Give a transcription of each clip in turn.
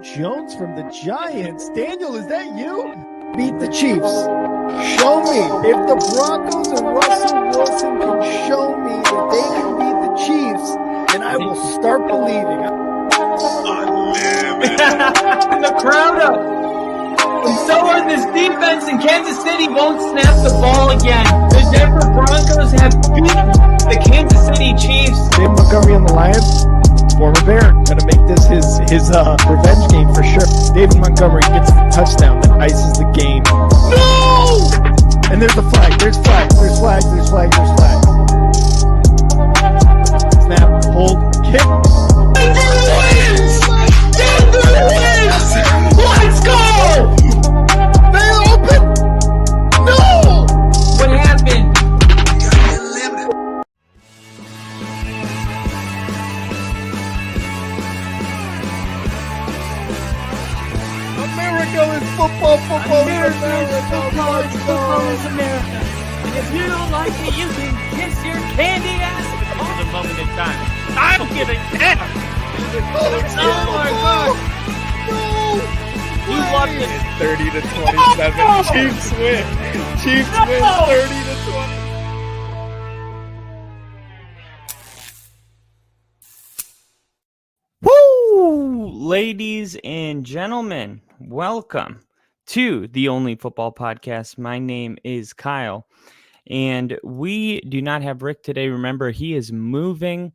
Jones from the Giants. Daniel, is that you? Beat the Chiefs. Show me. If the Broncos and Russell Wilson can show me that they can beat the Chiefs, then I will start believing. And the crowd up. And so on this defense, and Kansas City won't snap the ball again. The Denver Broncos have beaten the Kansas City Chiefs. Dave Montgomery on the Lions, former Bear, gonna make this his revenge game for sure. David Montgomery gets the touchdown that ices the game. No! And there's a flag. There's flag. There's flag. There's flag. There's flag. Snap. Hold. Kick. Denver wins! Denver wins! Let's go! They open. No! What happened? America is football. Football America is football. Football is America. And if you don't like it, you can kiss your candy ass. For the moment in time, I'm giving 10. Oh my God! You loved it. 30 to 27. Chiefs win. Chiefs win 30 to 20. Woo! Ladies and gentlemen, welcome to the Only Football Podcast. My name is Kyle, and we do not have Rick today. Remember, he is moving,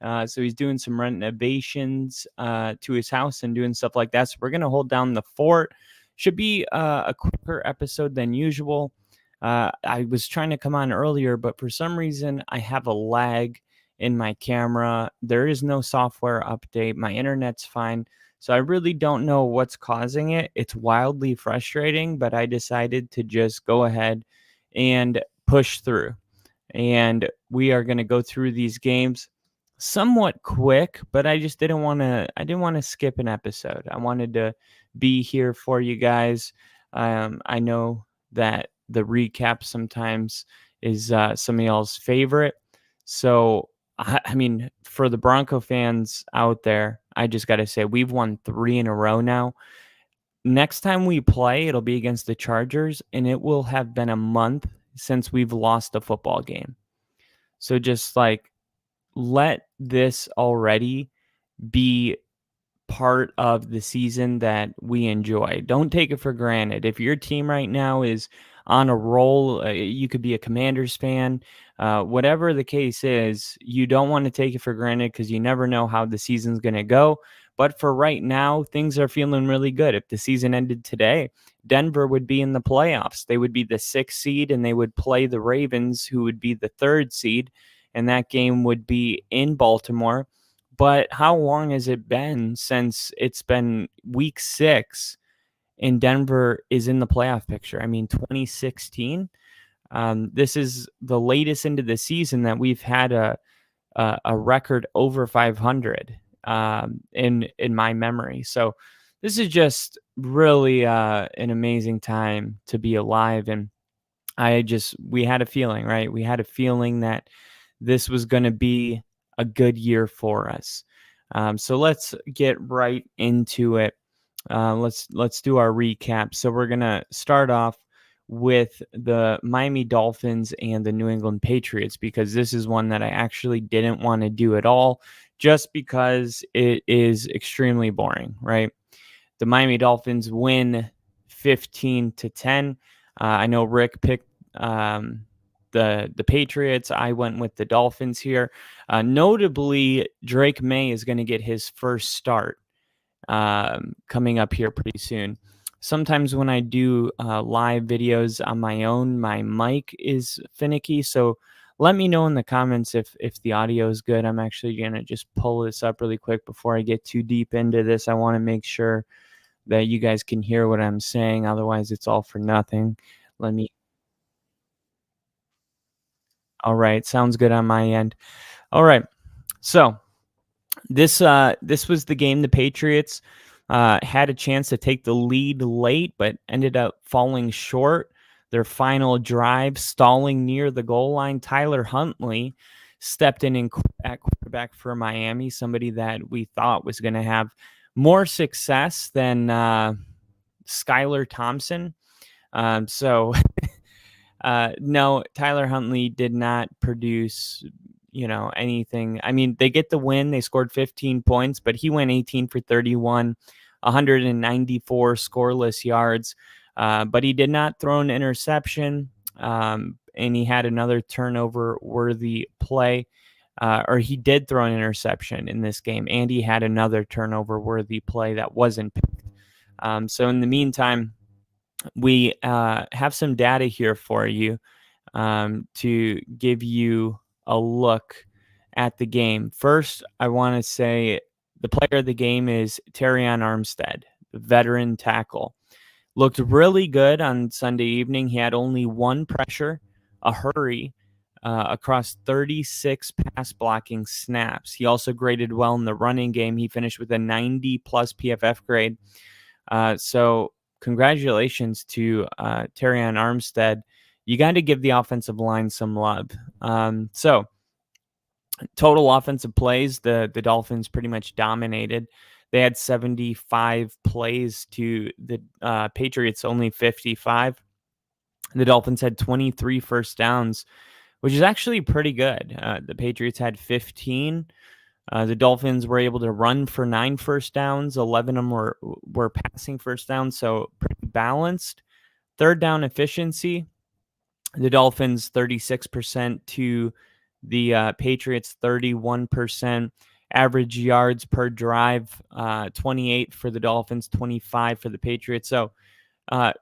so he's doing some renovations to his house and doing stuff like that. So we're going to hold down the fort. Should be a quicker episode than usual. I was trying to come on earlier, but for some reason, I have a lag in my camera. There is no software update. My internet's fine. So I really don't know what's causing it. It's wildly frustrating, but I decided to just go ahead and push through. And we are going to go through these games somewhat quick, but I just didn't want to skip an episode. I wanted to be here for you guys. I know that the recap sometimes is some of y'all's favorite. So I mean, for the Bronco fans out there, I just got to say, we've won 3 in a row now. Next time we play, it'll be against the Chargers, and it will have been a month since we've lost a football game. So just like, let this already be part of the season that we enjoy. Don't take it for granted. If your team right now is on a roll, you could be a Commanders fan, whatever the case is, you don't want to take it for granted because you never know how the season's going to go. But for right now, things are feeling really good. If the season ended today, Denver would be in the playoffs. They would be the 6th seed, and they would play the Ravens, who would be the 3rd seed, and that game would be in Baltimore. But how long has it been since it's been week 6 and Denver is in the playoff picture? I mean, 2016. This is the latest into the season that we've had a record over 500 in my memory. So this is just really an amazing time to be alive. And we had a feeling, right? We had a feeling that this was going to be a good year for us. So let's get right into it. Let's do our recap. So we're going to start off with the Miami Dolphins and the New England Patriots, because this is one that I actually didn't want to do at all, just because it is extremely boring, right? The Miami Dolphins win 15-10. I know Rick picked the Patriots. I went with the Dolphins here. Notably, Drake May is going to get his first start coming up here pretty soon. Sometimes when I do live videos on my own, my mic is finicky. So let me know in the comments if the audio is good. I'm actually going to just pull this up really quick before I get too deep into this. I want to make sure that you guys can hear what I'm saying. Otherwise, it's all for nothing. All right. Sounds good on my end. All right. So this was the game. The Patriots had a chance to take the lead late, but ended up falling short. Their final drive, stalling near the goal line. Tyler Huntley stepped in at quarterback for Miami, somebody that we thought was going to have more success than Skylar Thompson. So no, Tyler Huntley did not produce, anything. I mean, they get the win. They scored 15 points, but he went 18 for 31, 194 scoreless yards. But he did not throw an interception, and he had another turnover-worthy play. Or he did throw an interception in this game, and he had another turnover-worthy play that wasn't picked. So in the meantime, we have some data here for you to give you a look at the game. First, I want to say the player of the game is Terrion Armstead, the veteran tackle. Looked really good on Sunday evening. He had only one pressure, a hurry, across 36 pass blocking snaps. He also graded well in the running game. He finished with a 90-plus PFF grade. So congratulations to Terrion Armstead. You got to give the offensive line some love. So total offensive plays, the Dolphins pretty much dominated. They had 75 plays to the Patriots, only 55. The Dolphins had 23 first downs, which is actually pretty good. The Patriots had 15. The Dolphins were able to run for 9 first downs. 11 of them were passing first downs, so pretty balanced. Third down efficiency, the Dolphins 36% to the Patriots 31%. Average yards per drive, 28 for the Dolphins, 25 for the Patriots. So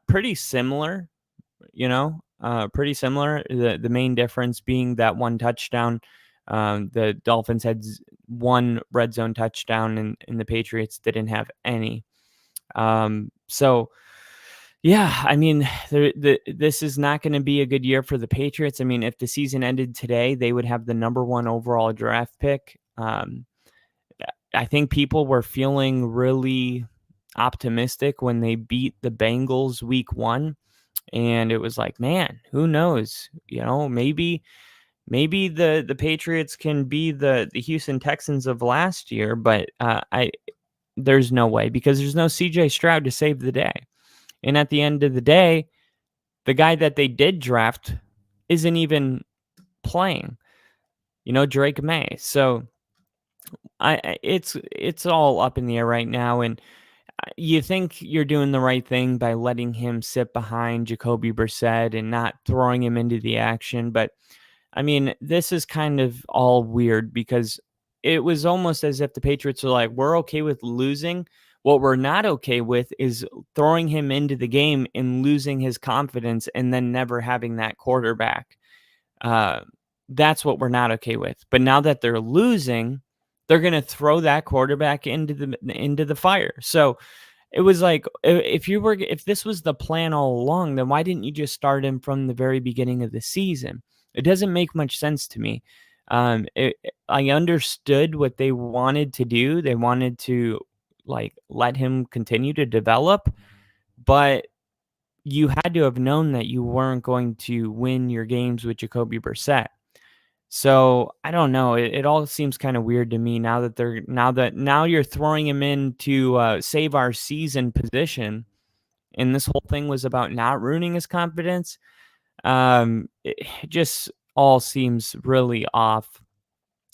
pretty similar, pretty similar. The main difference being that one touchdown. The Dolphins had one red zone touchdown, and the Patriots didn't have any. So, yeah, I mean, this is not going to be a good year for the Patriots. I mean, if the season ended today, they would have the number 1 overall draft pick. I think people were feeling really optimistic when they beat the Bengals week 1. And it was like, man, who knows? Maybe the Patriots can be the Houston Texans of last year, but there's no way, because there's no CJ Stroud to save the day. And at the end of the day, the guy that they did draft isn't even playing, Drake May. So it's all up in the air right now. And you think you're doing the right thing by letting him sit behind Jacoby Brissett and not throwing him into the action. But I mean, this is kind of all weird, because it was almost as if the Patriots are like, we're okay with losing. What we're not okay with is throwing him into the game and losing his confidence and then never having that quarterback. That's what we're not okay with. But now that they're losing, they're going to throw that quarterback into the fire. So it was like, if this was the plan all along, then why didn't you just start him from the very beginning of the season? It doesn't make much sense to me. I understood what they wanted to do. They wanted to let him continue to develop, but you had to have known that you weren't going to win your games with Jacoby Brissett. So I don't know. It all seems kind of weird to me now that you're throwing him in to save our season position, and this whole thing was about not ruining his confidence. It just all seems really off.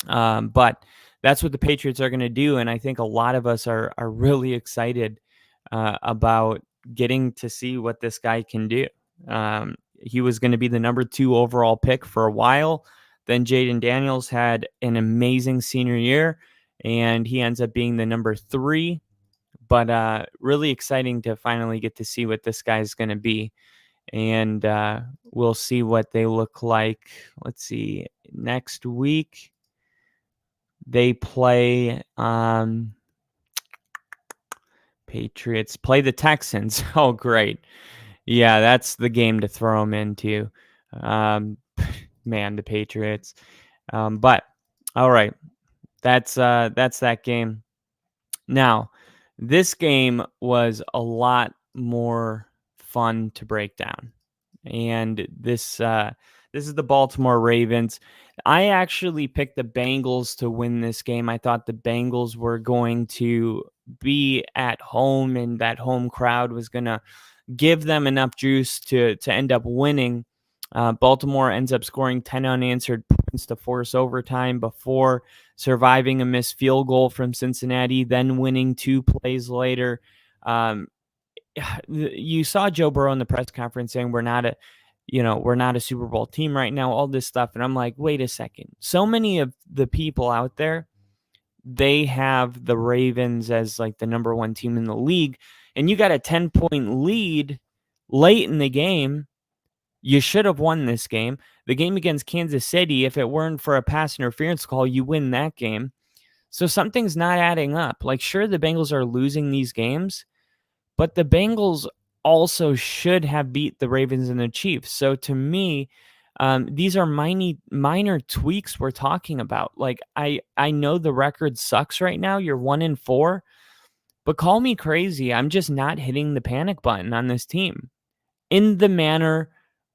But that's what the Patriots are going to do, and I think a lot of us are really excited about getting to see what this guy can do. He was going to be the number 2 overall pick for a while. Then Jaden Daniels had an amazing senior year, and he ends up being the number 3. But really exciting to finally get to see what this guy's going to be. And we'll see what they look like. Let's see. Next week, they play Patriots. Play the Texans. Oh, great. Yeah, that's the game to throw them into. Man, the Patriots. But all right, that's that game. Now, this game was a lot more fun to break down, and this is the Baltimore Ravens. I actually picked the Bengals to win this game. I thought the Bengals were going to be at home and that home crowd was going to give them enough juice to end up winning. Baltimore ends up scoring 10 unanswered points to force overtime before surviving a missed field goal from Cincinnati, then winning 2 plays later. You saw Joe Burrow in the press conference saying we're not a Super Bowl team right now, all this stuff. And I'm like, wait a second. So many of the people out there, they have the Ravens as like the number 1 team in the league. And you got a 10-point lead late in the game. You should have won this game. The game against Kansas City, if it weren't for a pass interference call, you win that game. So something's not adding up. Like, sure, the Bengals are losing these games, but the Bengals also should have beat the Ravens and the Chiefs. So to me, these are minor tweaks we're talking about. Like, I know the record sucks right now. You're 1-4, but call me crazy. I'm just not hitting the panic button on this team. In the manner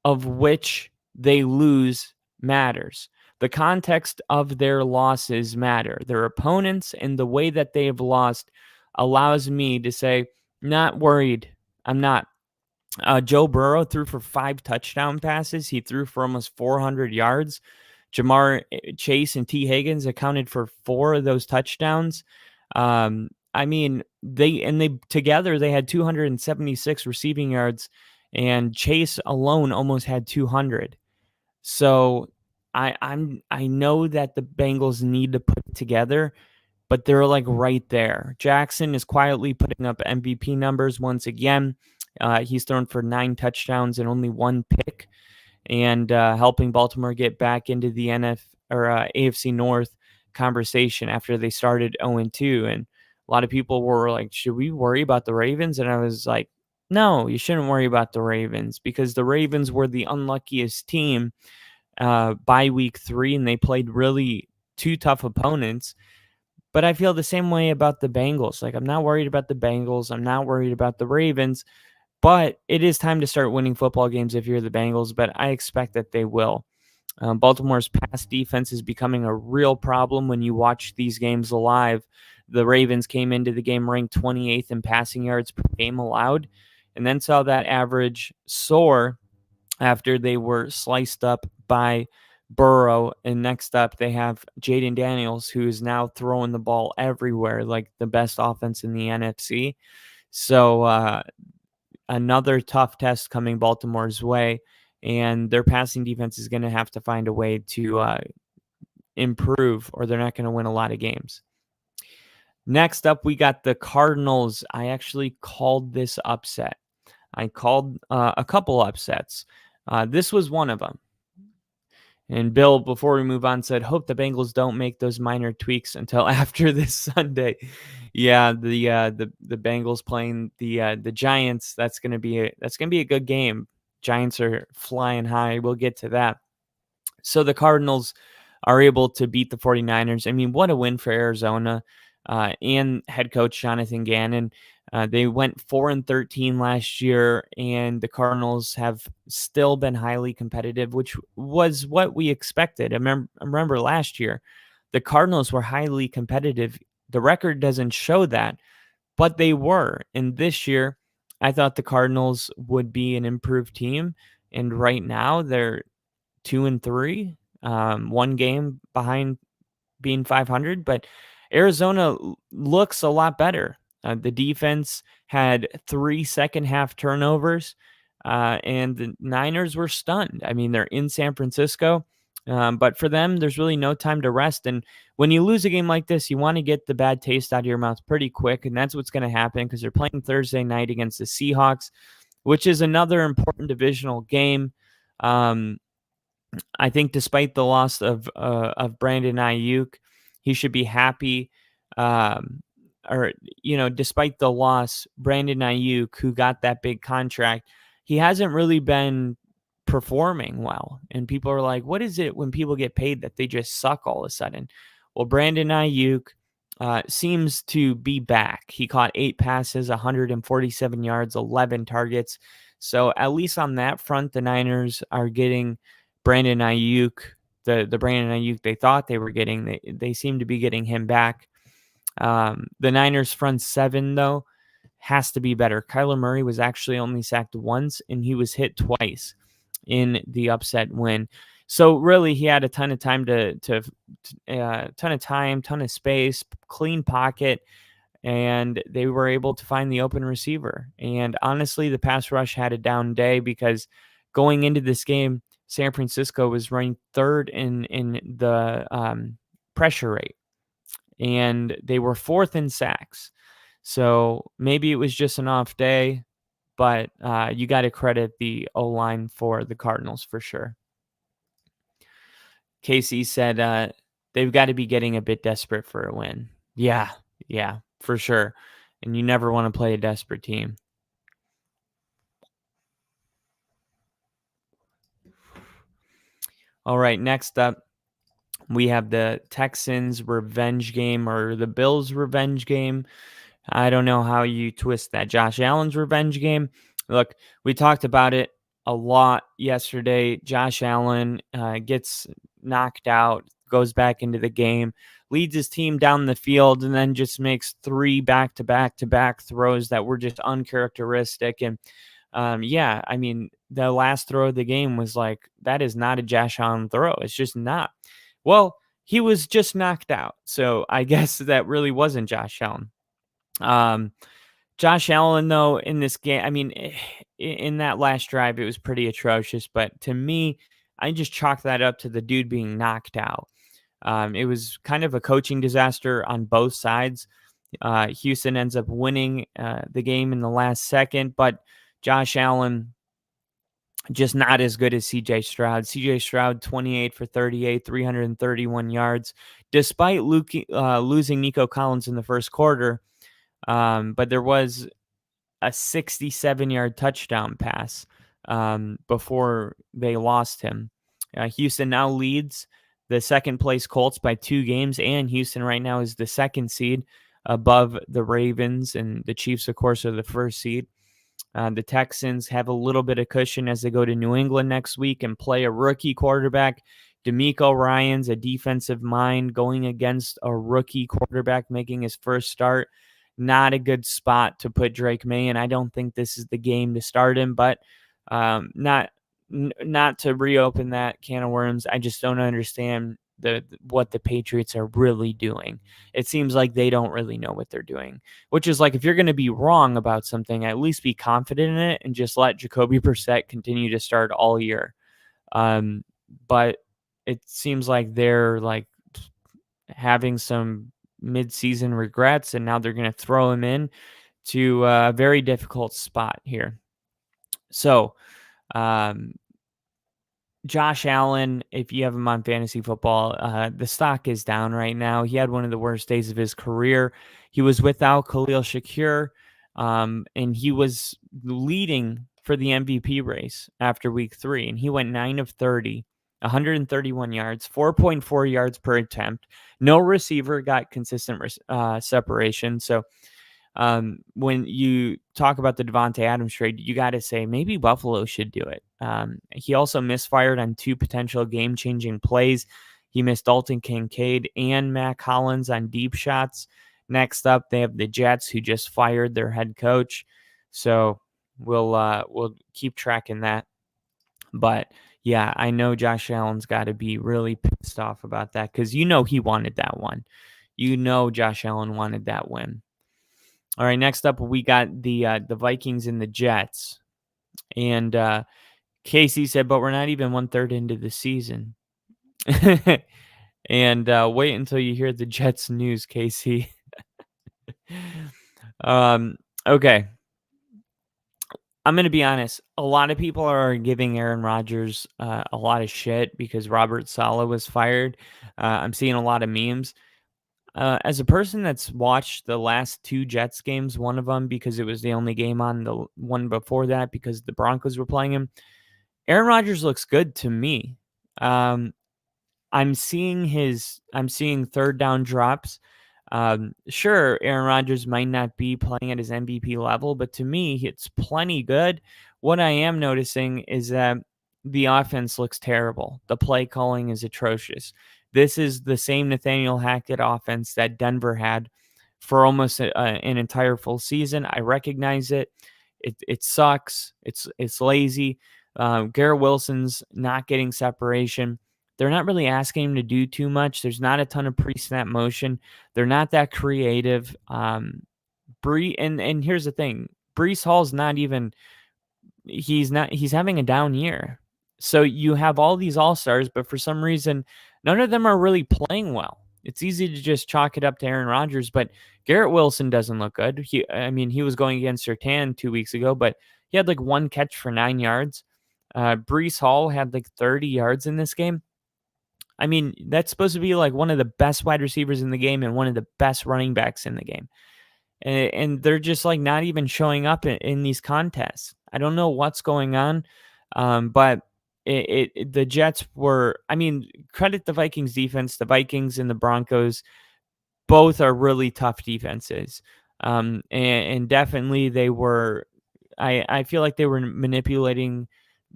of which they lose matters. The context of their losses matter. Their opponents and the way that they have lost allows me to say, not worried. I'm not. Joe Burrow threw for 5 touchdown passes. He threw for almost 400 yards. Jamar Chase and T. Higgins accounted for 4 of those touchdowns. I mean, they together they had 276 receiving yards, and Chase alone almost had 200. So I know that the Bengals need to put it together, but they're like right there. Jackson is quietly putting up MVP numbers once again. He's thrown for 9 touchdowns and only 1 pick, and helping Baltimore get back into the AFC North conversation after they started 0-2. And a lot of people were like, should we worry about the Ravens? And I was like, no, you shouldn't worry about the Ravens, because the Ravens were the unluckiest team by week 3, and they played really 2 tough opponents. But I feel the same way about the Bengals. Like, I'm not worried about the Bengals. I'm not worried about the Ravens. But it is time to start winning football games if you're the Bengals, but I expect that they will. Baltimore's pass defense is becoming a real problem when you watch these games live. The Ravens came into the game ranked 28th in passing yards per game allowed, and then saw that average soar after they were sliced up by Burrow. And next up, they have Jaden Daniels, who is now throwing the ball everywhere, like the best offense in the NFC. So another tough test coming Baltimore's way, and their passing defense is going to have to find a way to improve, or they're not going to win a lot of games. Next up, we got the Cardinals. I actually called this upset. I called a couple upsets. This was one of them. And Bill, before we move on, said, hope the Bengals don't make those minor tweaks until after this Sunday. Yeah, the Bengals playing the Giants. That's gonna be a good game. Giants are flying high. We'll get to that. So the Cardinals are able to beat the 49ers. I mean, what a win for Arizona and head coach Jonathan Gannon. They went 4-13 last year, and the Cardinals have still been highly competitive, which was what we expected. I remember last year, the Cardinals were highly competitive. The record doesn't show that, but they were. And this year, I thought the Cardinals would be an improved team, and right now they're 2-3, 1 game behind being 500, but Arizona looks a lot better. The defense had 3 second-half turnovers, and the Niners were stunned. I mean, they're in San Francisco, but for them, there's really no time to rest. And when you lose a game like this, you want to get the bad taste out of your mouth pretty quick, and that's what's going to happen because they're playing Thursday night against the Seahawks, which is another important divisional game. I think despite the loss of Brandon Ayuk, he should be happy. Despite the loss, Brandon Ayuk, who got that big contract, he hasn't really been performing well. And people are like, what is it when people get paid that they just suck all of a sudden? Well, Brandon Ayuk seems to be back. He caught 8 passes, 147 yards, 11 targets. So at least on that front, the Niners are getting Brandon Ayuk, the Brandon Ayuk they thought they were getting. They seem to be getting him back. The Niners' front seven, though, has to be better. Kyler Murray was actually only sacked once, and he was hit twice in the upset win. So really, he had a ton of time ton of space, clean pocket, and they were able to find the open receiver. And honestly, the pass rush had a down day because going into this game, San Francisco was ranked third in the pressure rate, and they were fourth in sacks. So maybe it was just an off day, but you got to credit the O-line for the Cardinals for sure. Casey said they've got to be getting a bit desperate for a win. Yeah, for sure. And you never want to play a desperate team. All right, next up, we have the Texans revenge game or the Bills revenge game. I don't know how you twist that. Josh Allen's revenge game. Look, we talked about it a lot yesterday. Josh Allen gets knocked out, goes back into the game, leads his team down the field, and then just makes 3 back-to-back throws that were just uncharacteristic. And I mean, the last throw of the game was like, that is not a Josh Allen throw. It's just not. Well, he was just knocked out. So I guess that really wasn't Josh Allen. Josh Allen, though, in this game, I mean, in that last drive, it was pretty atrocious. But to me, I just chalk that up to the dude being knocked out. It was kind of a coaching disaster on both sides. Houston ends up winning the game in the last second, but Josh Allen just not as good as CJ Stroud. CJ Stroud, 28 for 38, 331 yards, despite losing Nico Collins in the first quarter. But there was a 67-yard touchdown pass before they lost him. Houston now leads the second place Colts by 2 games, and Houston right now is the second seed above the Ravens, and the Chiefs, of course, are the first seed. The Texans have a little bit of cushion as they go to New England next week and play a rookie quarterback. DeMeco Ryans, a defensive mind, going against a rookie quarterback making his first start. Not a good spot to put Drake May in. I don't think this is the game to start him, but not to reopen that can of worms. I just don't understand what the Patriots are really doing. It seems like they don't really know what they're doing, which is like, if you're going to be wrong about something, at least be confident in it and just let Jacoby Brissett continue to start all year. But it seems like they're like having some mid-season regrets, and now they're going to throw him in to a very difficult spot here. So, Josh Allen, if you have him on fantasy football, the stock is down right now. He had one of the worst days of his career. He was without Khalil Shakir, and he was leading for the MVP race after week 3, and he went 9 of 30, 131 yards, 4.4 yards per attempt. No receiver got consistent separation. So when you talk about the Davante Adams trade, you got to say maybe Buffalo should do it. He also misfired on 2 potential game-changing plays. He missed Dalton Kincaid and Matt Collins on deep shots. Next up, they have the Jets, who just fired their head coach. So we'll keep tracking that. But yeah, I know Josh Allen's got to be really pissed off about that, because he wanted that one. Josh Allen wanted that win. All right, next up, we got the Vikings and the Jets. And Casey said, but we're not even 1/3 into the season. And wait until you hear the Jets news, Casey. Okay. I'm going to be honest. A lot of people are giving Aaron Rodgers a lot of shit because Robert Saleh was fired. I'm seeing a lot of memes. As a person that's watched the last 2 Jets games, one of them because it was the only game on, the one before that because the Broncos were playing him, Aaron Rodgers looks good to me. I'm seeing third down drops. Sure, Aaron Rodgers might not be playing at his MVP level, but to me, it's plenty good. What I am noticing is that the offense looks terrible. The play calling is atrocious. This is the same Nathaniel Hackett offense that Denver had for almost an entire full season. I recognize it. It sucks. It's lazy. Garrett Wilson's not getting separation. They're not really asking him to do too much. There's not a ton of pre-snap motion. They're not that creative. And here's the thing. Breece Hall's not even he's having a down year. So you have all these all-stars, but for some reason, none of them are really playing well. It's easy to just chalk it up to Aaron Rodgers, but Garrett Wilson doesn't look good. He was going against Surtain 2 weeks ago, but he had like one catch for 9 yards. Breece Hall had like 30 yards in this game. I mean, that's supposed to be like one of the best wide receivers in the game and one of the best running backs in the game. And they're just like not even showing up in these contests. I don't know what's going on, but the Jets were, I mean, credit the Vikings defense. The Vikings and the Broncos both are really tough defenses. And definitely they were, I feel like they were manipulating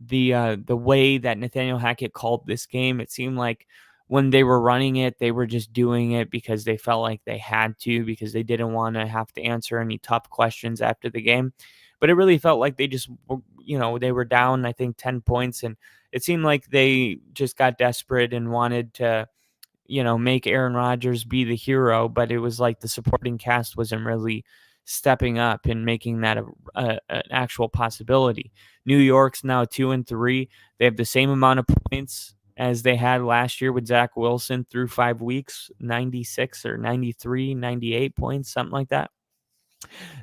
the way that Nathaniel Hackett called this game. It seemed like when they were running it, they were just doing it because they felt like they had to, because they didn't want to have to answer any tough questions after the game. But it really felt like they just, they were down, I think, 10 points. And it seemed like they just got desperate and wanted to, make Aaron Rodgers be the hero. But it was like the supporting cast wasn't really stepping up and making that an actual possibility. New York's now 2-3. They have the same amount of points as they had last year with Zach Wilson through 5 weeks, 96 or 93, 98 points, something like that.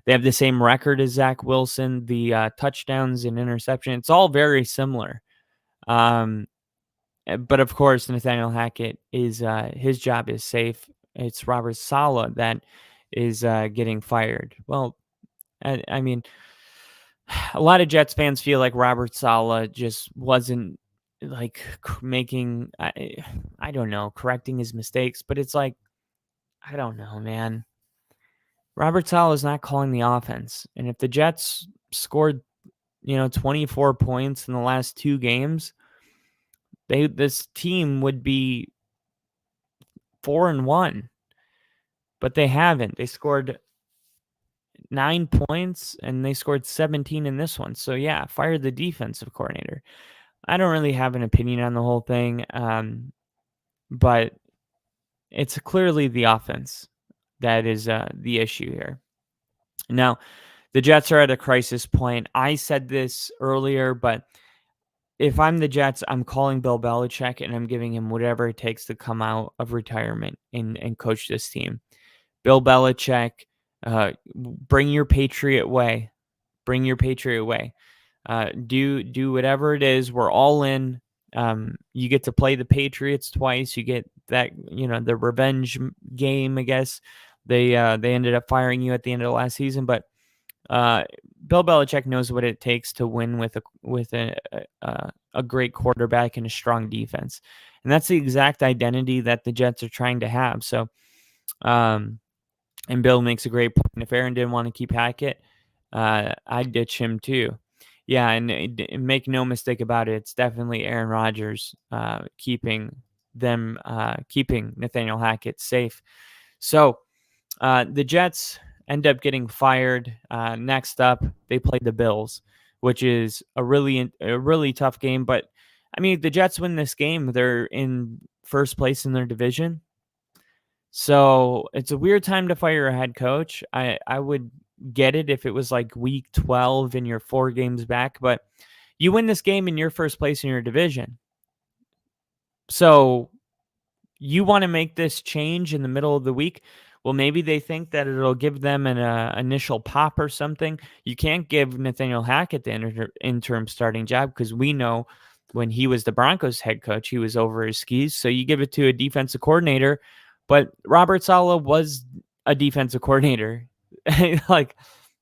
They have the same record as Zach Wilson, the touchdowns and interception. It's all very similar. But of course, Nathaniel Hackett is his job is safe. It's Robert Saleh that is getting fired. Well, I mean, a lot of Jets fans feel like Robert Saleh just wasn't like making, I don't know, correcting his mistakes. But it's like, I don't know, man. Robert Saleh is not calling the offense. And if the Jets scored, 24 points in the last 2 games, this team would be 4-1. But they haven't. They scored 9 points and they scored 17 in this one. So yeah, fire the defensive coordinator. I don't really have an opinion on the whole thing, but it's clearly the offense that is the issue here. Now, the Jets are at a crisis point. I said this earlier, but if I'm the Jets, I'm calling Bill Belichick and I'm giving him whatever it takes to come out of retirement and coach this team. Bill Belichick, bring your Patriot way. Bring your Patriot way. Do whatever it is. We're all in. You get to play the Patriots twice. You get that, the revenge game, I guess. They ended up firing you at the end of the last season, but Bill Belichick knows what it takes to win with a great quarterback and a strong defense, and that's the exact identity that the Jets are trying to have. So, and Bill makes a great point. If Aaron didn't want to keep Hackett, I'd ditch him too. Yeah, and make no mistake about it, it's definitely Aaron Rodgers keeping Nathaniel Hackett safe. So the Jets end up getting fired. Next up, they play the Bills, which is a really tough game. But I mean, if the Jets win this game, they're in first place in their division. So it's a weird time to fire a head coach. I would get it if it was like week 12 and you're 4 games back, but you win this game and you're first place in your division. So you want to make this change in the middle of the week. Well, maybe they think that it'll give them an initial pop or something. You can't give Nathaniel Hackett the interim starting job because we know when he was the Broncos head coach, he was over his skis. So you give it to a defensive coordinator. But Robert Saleh was a defensive coordinator. Like,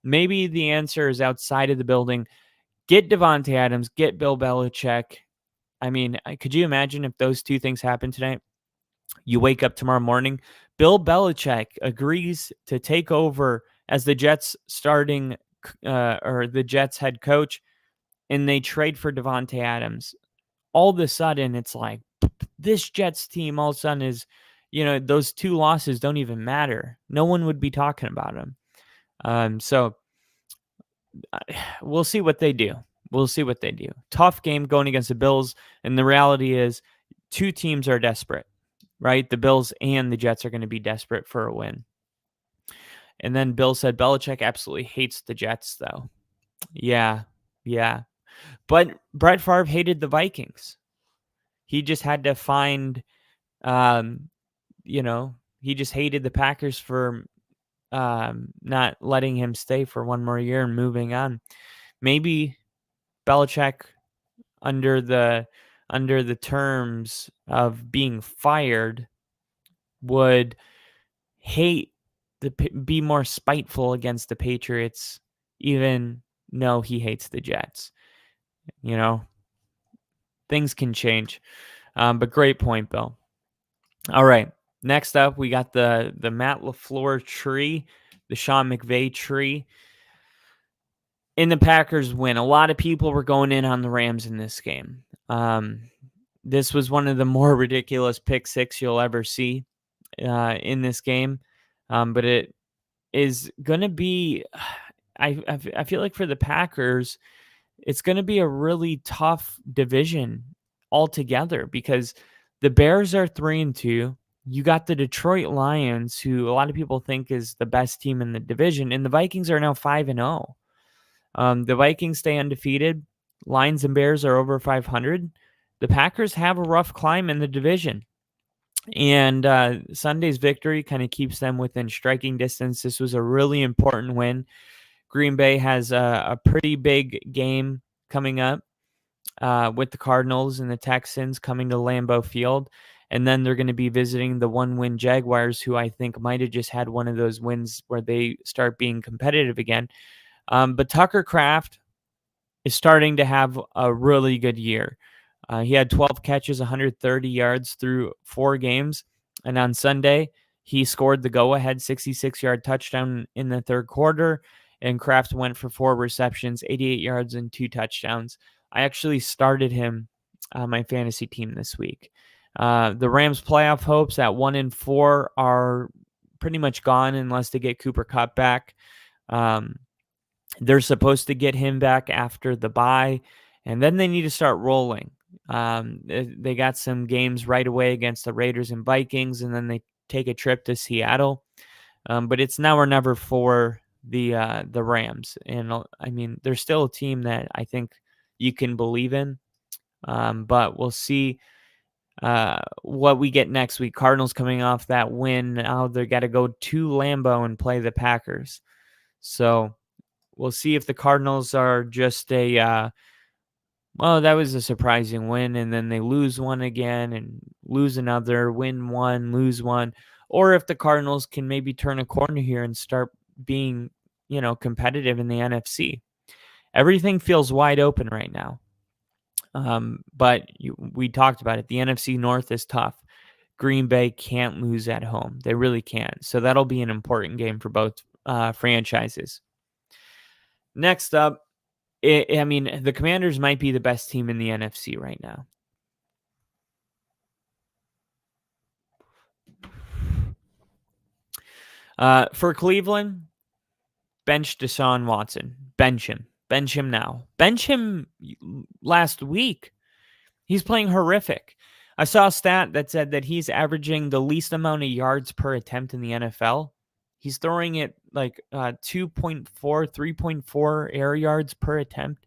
maybe the answer is outside of the building. Get Davante Adams, get Bill Belichick. I mean, could you imagine if those 2 things happen tonight? You wake up tomorrow morning, Bill Belichick agrees to take over as the Jets starting or the Jets head coach, and they trade for Davante Adams. All of a sudden, it's like this Jets team all of a sudden those 2 losses don't even matter. No one would be talking about them. So we'll see what they do. Tough game going against the Bills, and the reality is 2 teams are desperate, right? The Bills and the Jets are going to be desperate for a win. And then Bill said Belichick absolutely hates the Jets, though. Yeah. But Brett Favre hated the Vikings. He just had to find, he just hated the Packers for not letting him stay for one more year and moving on. Maybe Belichick, under the terms of being fired, would be more spiteful against the Patriots, even though he hates the Jets. Things can change. But great point, Bill. All right. Next up, we got the Matt LaFleur tree, the Sean McVay tree. In the Packers win, a lot of people were going in on the Rams in this game. This was one of the more ridiculous pick six you'll ever see in this game. But it is going to be, I feel like for the Packers, it's going to be a really tough division altogether because the Bears are 3-2. You got the Detroit Lions, who a lot of people think is the best team in the division, and the Vikings are now 5-0. The Vikings stay undefeated. Lions and Bears are over 500. The Packers have a rough climb in the division. And Sunday's victory kind of keeps them within striking distance. This was a really important win. Green Bay has a pretty big game coming up with the Cardinals and the Texans coming to Lambeau Field. And then they're going to be visiting the 1-win Jaguars, who I think might have just had one of those wins where they start being competitive again. But Tucker Kraft is starting to have a really good year. He had 12 catches, 130 yards through 4 games. And on Sunday, he scored the go-ahead 66-yard touchdown in the third quarter. And Kraft went for 4 receptions, 88 yards, and 2 touchdowns. I actually started him on my fantasy team this week. The Rams' playoff hopes at 1-4 are pretty much gone unless they get Cooper Kupp back. They're supposed to get him back after the bye, and then they need to start rolling. They got some games right away against the Raiders and Vikings, and then they take a trip to Seattle. But it's now or never for the Rams. And I mean, they're still a team that I think you can believe in. But we'll see what we get next week. Cardinals coming off that win. Now they got to go to Lambeau and play the Packers. So we'll see if the Cardinals are just that was a surprising win, and then they lose one again and lose another, win one, lose one, or if the Cardinals can maybe turn a corner here and start being, competitive in the NFC. Everything feels wide open right now. But we talked about it. The NFC North is tough. Green Bay can't lose at home. They really can't. So that'll be an important game for both franchises. Next up, the Commanders might be the best team in the NFC right now. For Cleveland, bench Deshaun Watson. Bench him. Bench him now. Bench him last week. He's playing horrific. I saw a stat that said that he's averaging the least amount of yards per attempt in the NFL. He's throwing it like 2.4, 3.4 air yards per attempt.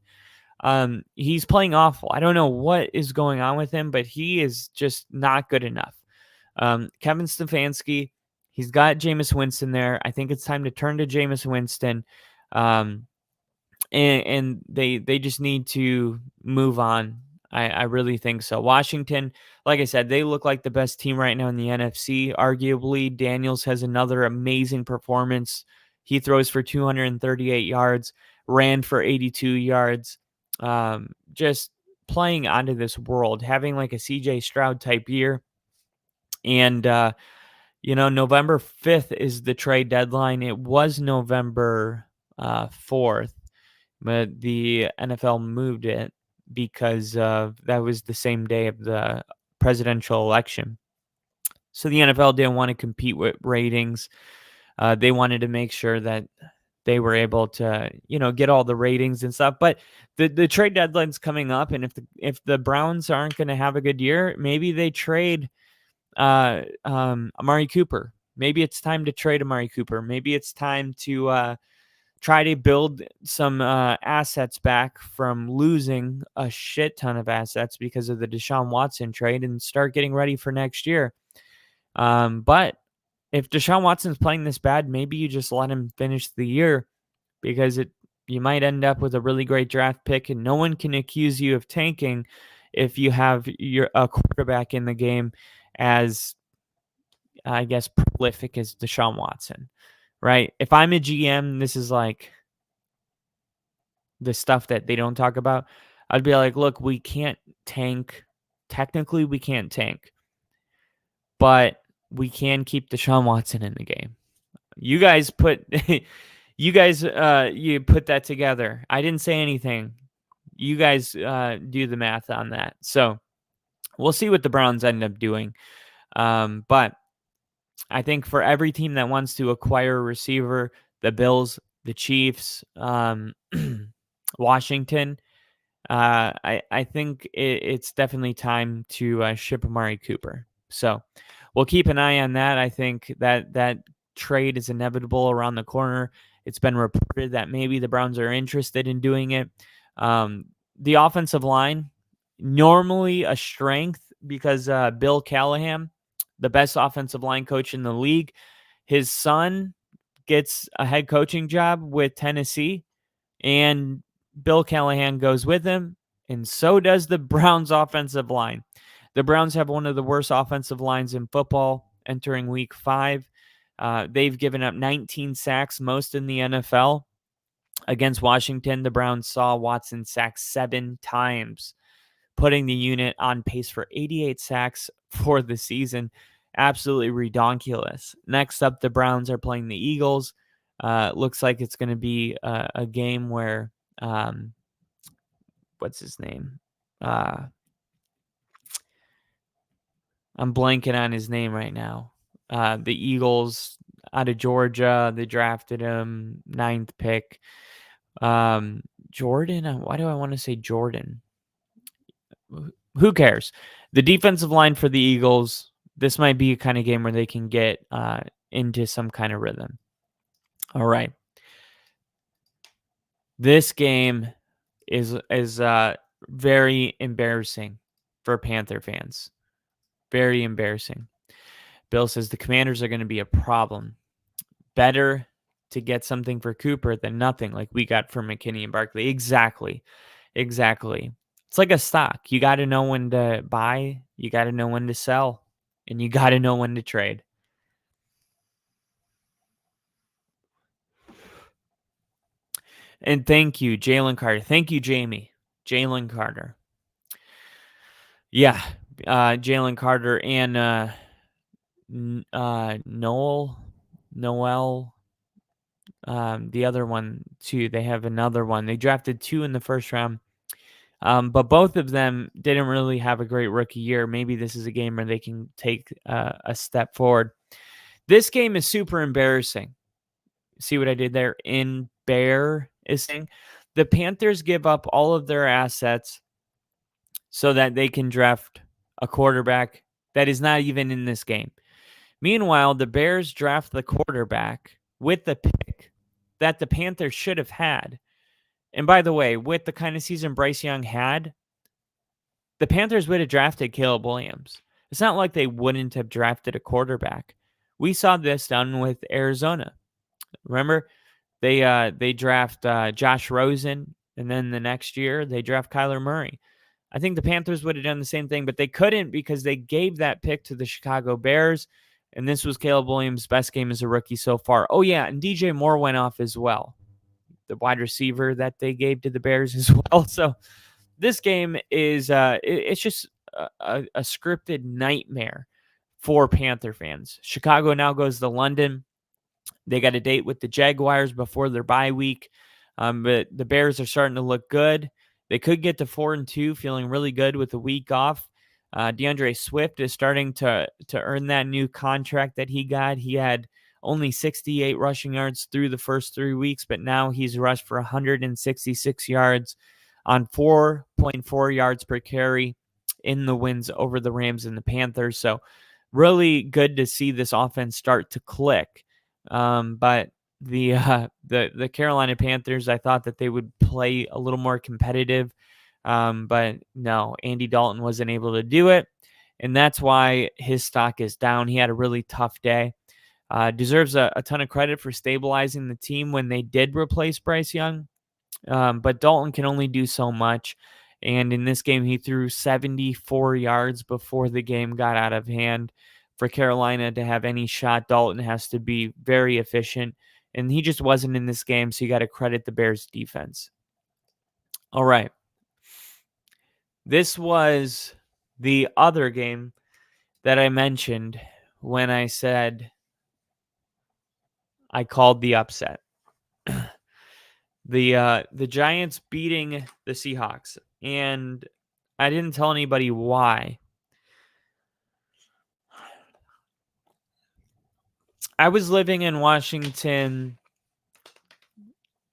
He's playing awful. I don't know what is going on with him, but he is just not good enough. Kevin Stefanski, he's got Jameis Winston there. I think it's time to turn to Jameis Winston. And they just need to move on. I really think so. Washington, like I said, they look like the best team right now in the NFC. Arguably, Daniels has another amazing performance. He throws for 238 yards, ran for 82 yards. Just playing onto this world, having like a CJ Stroud type year. And, November 5th is the trade deadline. It was November 4th, but the NFL moved it because that was the same day of the presidential election. So the NFL didn't want to compete with ratings. They wanted to make sure that they were able to, get all the ratings and stuff. But the trade deadline's coming up, and if the Browns aren't going to have a good year, maybe they trade Amari Cooper. Maybe it's time to trade Amari Cooper. Maybe it's time to try to build some assets back from losing a shit ton of assets because of the Deshaun Watson trade and start getting ready for next year. But if Deshaun Watson's playing this bad, maybe you just let him finish the year, because you might end up with a really great draft pick, and no one can accuse you of tanking if you have a quarterback in the game as, I guess, prolific as Deshaun Watson, right? If I'm a GM, this is like the stuff that they don't talk about. I'd be like, look, we can't tank. Technically, we can't tank, but we can keep Deshaun Watson in the game. You guys you put that together. I didn't say anything. You guys do the math on that. So we'll see what the Browns end up doing. But I think for every team that wants to acquire a receiver, the Bills, the Chiefs, Washington, I think it's definitely time to ship Amari Cooper. So we'll keep an eye on that. I think that trade is inevitable around the corner. It's been reported that maybe the Browns are interested in doing it. The offensive line, normally a strength, because Bill Callahan, the best offensive line coach in the league, his son gets a head coaching job with Tennessee, and Bill Callahan goes with him, and so does the Browns offensive line. The Browns have one of the worst offensive lines in football entering week 5. They've given up 19 sacks, most in the NFL. Against Washington, the Browns saw Watson sacked 7 times, putting the unit on pace for 88 sacks for the season. Absolutely redonkulous. Next up, the Browns are playing the Eagles. Looks like it's going to be a game where, what's his name? I'm blanking on his name right now. The Eagles out of Georgia, they drafted him 9th pick. Jordan, why do I want to say Jordan? Who cares? The defensive line for the Eagles, this might be a kind of game where they can get into some kind of rhythm. All right. This game is very embarrassing for Panther fans. Very embarrassing. Bill says the Commanders are going to be a problem. Better to get something for Cooper than nothing, like we got for McKinney and Barkley. Exactly. It's like a stock. You got to know when to buy, you got to know when to sell, and you got to know when to trade. And thank you, Jalen Carter. Thank you, Jamie. Jalen Carter. Yeah, Jalen Carter and Noel, the other one too. They have another one. They drafted 2 in the first round, but both of them didn't really have a great rookie year. Maybe this is a game where they can take a step forward. This game is super embarrassing. See what I did there? Embarrassing. The Panthers give up all of their assets so that they can draft a quarterback that is not even in this game. Meanwhile, the Bears draft the quarterback with the pick that the Panthers should have had. And by the way, with the kind of season Bryce Young had, the Panthers would have drafted Caleb Williams. It's not like they wouldn't have drafted a quarterback. We saw this done with Arizona. Remember, they draft Josh Rosen, and then the next year they draft Kyler Murray. I think the Panthers would have done the same thing, but they couldn't because they gave that pick to the Chicago Bears, and this was Caleb Williams' best game as a rookie so far. Oh, yeah, and DJ Moore went off as well, the wide receiver that they gave to the Bears as well. So this game is it's just a scripted nightmare for Panther fans. Chicago now goes to London. They got a date with the Jaguars before their bye week, but the Bears are starting to look good. They could get to 4-2, feeling really good with a week off. DeAndre Swift is starting to earn that new contract that he got. He had only 68 rushing yards through the first 3 weeks, but now he's rushed for 166 yards on 4.4 yards per carry in the wins over the Rams and the Panthers. So really good to see this offense start to click. But the Carolina Panthers, I thought that they would play a little more competitive. But no, Andy Dalton wasn't able to do it. And that's why his stock is down. He had a really tough day. Deserves a ton of credit for stabilizing the team when they did replace Bryce Young. But Dalton can only do so much. And in this game, he threw 74 yards before the game got out of hand. For Carolina to have any shot, Dalton has to be very efficient. And he just wasn't in this game, so you got to credit the Bears defense. All right. This was the other game that I mentioned when I said I called the upset. The Giants beating the Seahawks. And I didn't tell anybody why. I was living in Washington,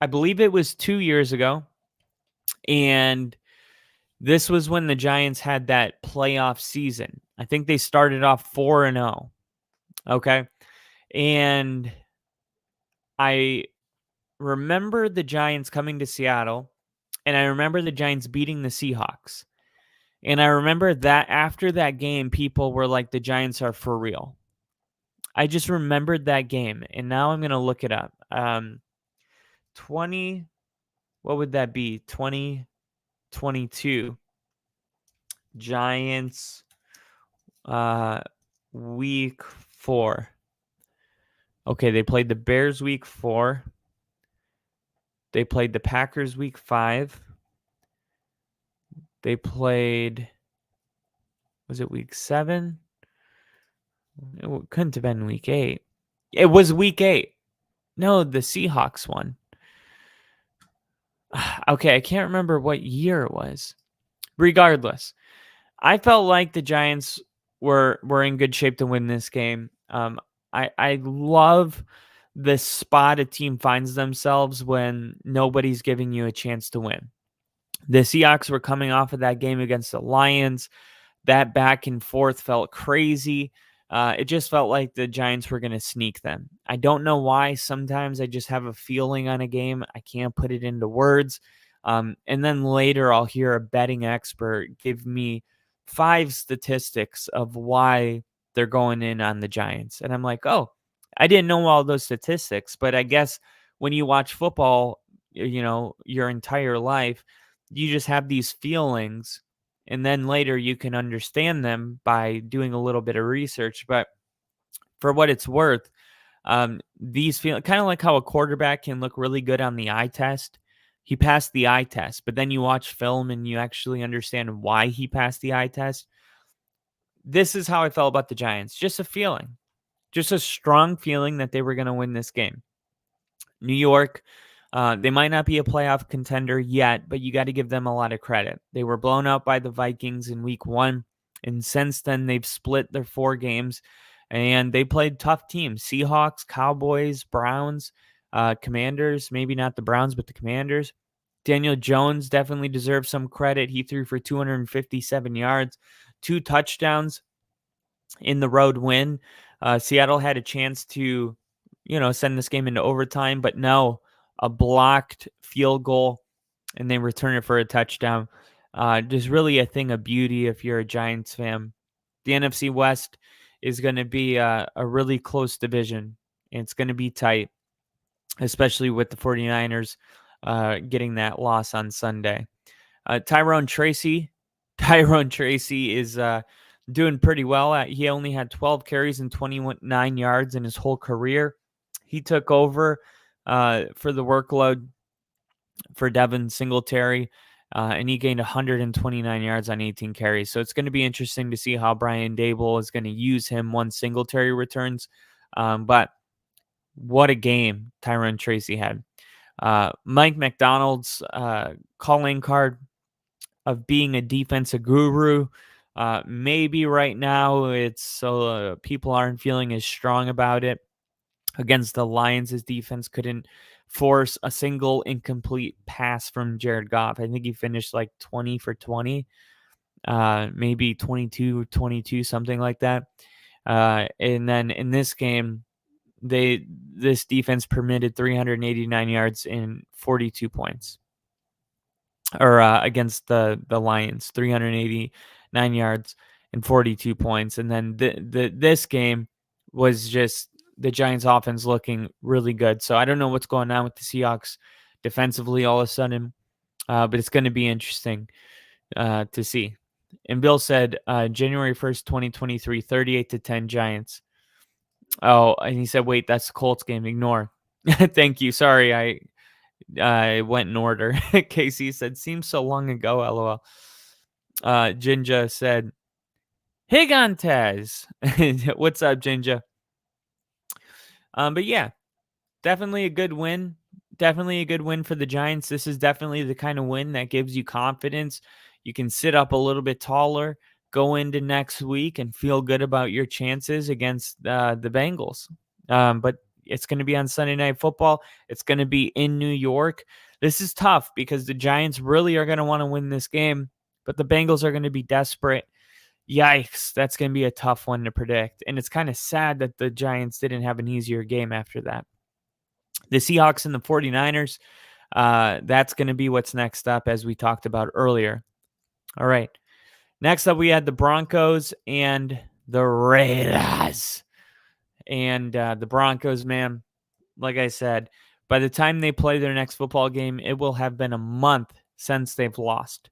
I believe it was 2 years ago. And this was when the Giants had that playoff season. I think they started off 4-0. Okay. And I remember the Giants coming to Seattle, and I remember the Giants beating the Seahawks. And I remember that after that game, people were like, the Giants are for real. I just remembered that game, and now I'm going to look it up. 20, what would that be? 2022 Giants week 4. Okay, they played the Bears week 4. They played the Packers week 5. They played, was it week 7? It couldn't have been week 8. It was week 8. No, the Seahawks won. Okay, I can't remember what year it was. Regardless, I felt like the Giants were in good shape to win this game. I love the spot a team finds themselves when nobody's giving you a chance to win. The Seahawks were coming off of that game against the Lions. That back and forth felt crazy. It just felt like the Giants were going to sneak them. I don't know why. Sometimes I just have a feeling on a game. I can't put it into words. And then later I'll hear a betting expert give me 5 statistics of why they're going in on the Giants. And I'm like, oh, I didn't know all those statistics. But I guess when you watch football, your entire life, you just have these feelings. And then later you can understand them by doing a little bit of research. But for what it's worth, these feel kind of like how a quarterback can look really good on the eye test. He passed the eye test, but then you watch film and you actually understand why he passed the eye test. This is how I felt about the Giants. Just a feeling, just a strong feeling that they were going to win this game. New York, they might not be a playoff contender yet, but you got to give them a lot of credit. They were blown out by the Vikings in week 1, and since then they've split their 4 games, and they played tough teams: Seahawks, Cowboys, Browns, Commanders. Maybe not the Browns, but the Commanders. Daniel Jones definitely deserves some credit. He threw for 257 yards, 2 touchdowns in the road win. Seattle had a chance to, send this game into overtime, but no. A blocked field goal, and they return it for a touchdown. Just really a thing of beauty if you're a Giants fan. The NFC West is going to be a really close division, and it's going to be tight, especially with the 49ers getting that loss on Sunday. Tyrone Tracy is doing pretty well. He only had 12 carries and 29 yards in his whole career. He took over for the workload for Devin Singletary, and he gained 129 yards on 18 carries. So it's going to be interesting to see how Brian Daboll is going to use him once Singletary returns. But what a game Tyrone Tracy had. Mike McDonald's calling card of being a defensive guru Maybe right now it's people aren't feeling as strong about it. Against the Lions, his defense couldn't force a single incomplete pass from Jared Goff. I think he finished like 20 for 20, maybe 22, something like that. And then in this game, this defense permitted 389 yards and 42 points. Or against the Lions, 389 yards and 42 points. And then this game was just the Giants offense looking really good. So I don't know what's going on with the Seahawks defensively all of a sudden, but it's going to be interesting to see. And Bill said January 1st, 2023, 38-10 Giants. Oh, and he said, wait, that's the Colts game. Ignore. Thank you. Sorry, I went in order. Casey said, seems so long ago, LOL. Jinja said, Higantes. What's up, Jinja? But yeah, definitely a good win. Definitely a good win for the Giants. This is definitely the kind of win that gives you confidence. You can sit up a little bit taller, go into next week, and feel good about your chances against the Bengals. But it's going to be on Sunday Night Football. It's going to be in New York. This is tough because the Giants really are going to want to win this game, but the Bengals are going to be desperate. Yikes, that's going to be a tough one to predict. And it's kind of sad that the Giants didn't have an easier game after that. The Seahawks and the 49ers, that's going to be what's next up, as we talked about earlier. All right. Next up, we had the Broncos and the Raiders. And the Broncos, man, like I said, by the time they play their next football game, it will have been a month since they've lost.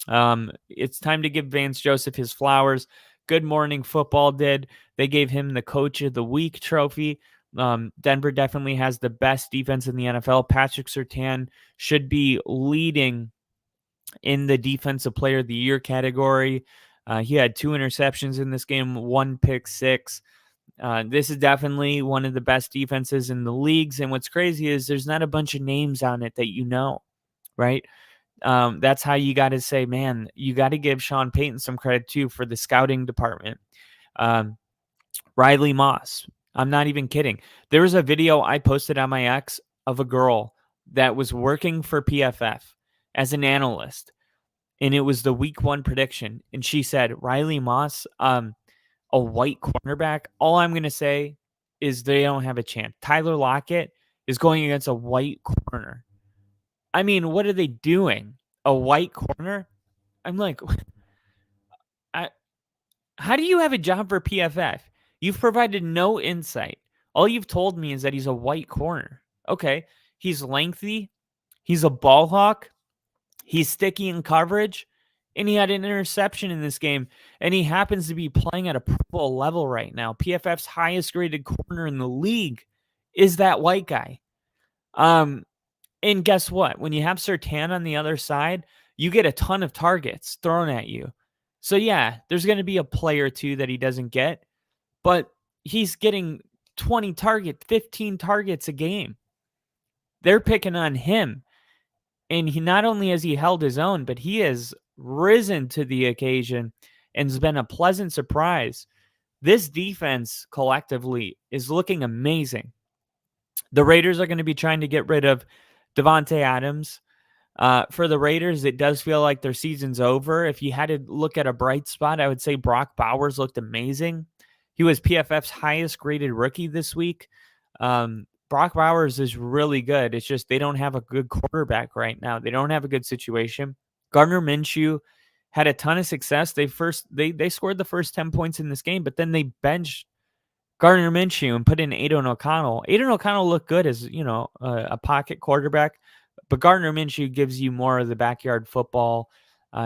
It's time to give Vance Joseph his flowers. Good Morning Football did. They gave him the Coach of the Week trophy. Denver definitely has the best defense in the NFL. Patrick Surtain should be leading in the Defensive Player of the Year category. He had 2 interceptions in this game, 1 pick six. This is definitely one of the best defenses in the leagues. And what's crazy is there's not a bunch of names on it that you know, right? That's how you got to say, man, you got to give Sean Payton some credit too for the scouting department. Riley Moss. I'm not even kidding. There was a video I posted on my X of a girl that was working for PFF as an analyst, and it was the week 1 prediction. And she said, Riley Moss, a white cornerback. All I'm going to say is they don't have a chance. Tyler Lockett is going against a white corner. I mean, what are they doing? A white corner? I'm like, how do you have a job for PFF? You've provided no insight. All you've told me is that he's a white corner. Okay, he's lengthy. He's a ball hawk. He's sticky in coverage. And he had an interception in this game. And he happens to be playing at a Pro Bowl level right now. PFF's highest graded corner in the league is that white guy. And guess what? When you have Surtain on the other side, you get a ton of targets thrown at you. So yeah, there's going to be a play or two that he doesn't get, but he's getting 20 targets, 15 targets a game. They're picking on him. And he not only has he held his own, but he has risen to the occasion and has been a pleasant surprise. This defense collectively is looking amazing. The Raiders are going to be trying to get rid of Devontae Adams. For the Raiders, it does feel like their season's over. If you had to look at a bright spot, I would say Brock Bowers looked amazing. He was PFF's highest graded rookie this week. Brock Bowers is really good. It's just they don't have a good quarterback right now. They don't have a good situation. Gardner Minshew had a ton of success. They scored the first 10 points in this game, but then they benched Gardner Minshew and put in Aidan O'Connell. Aidan O'Connell looked good as, a pocket quarterback, but Gardner Minshew gives you more of the backyard football.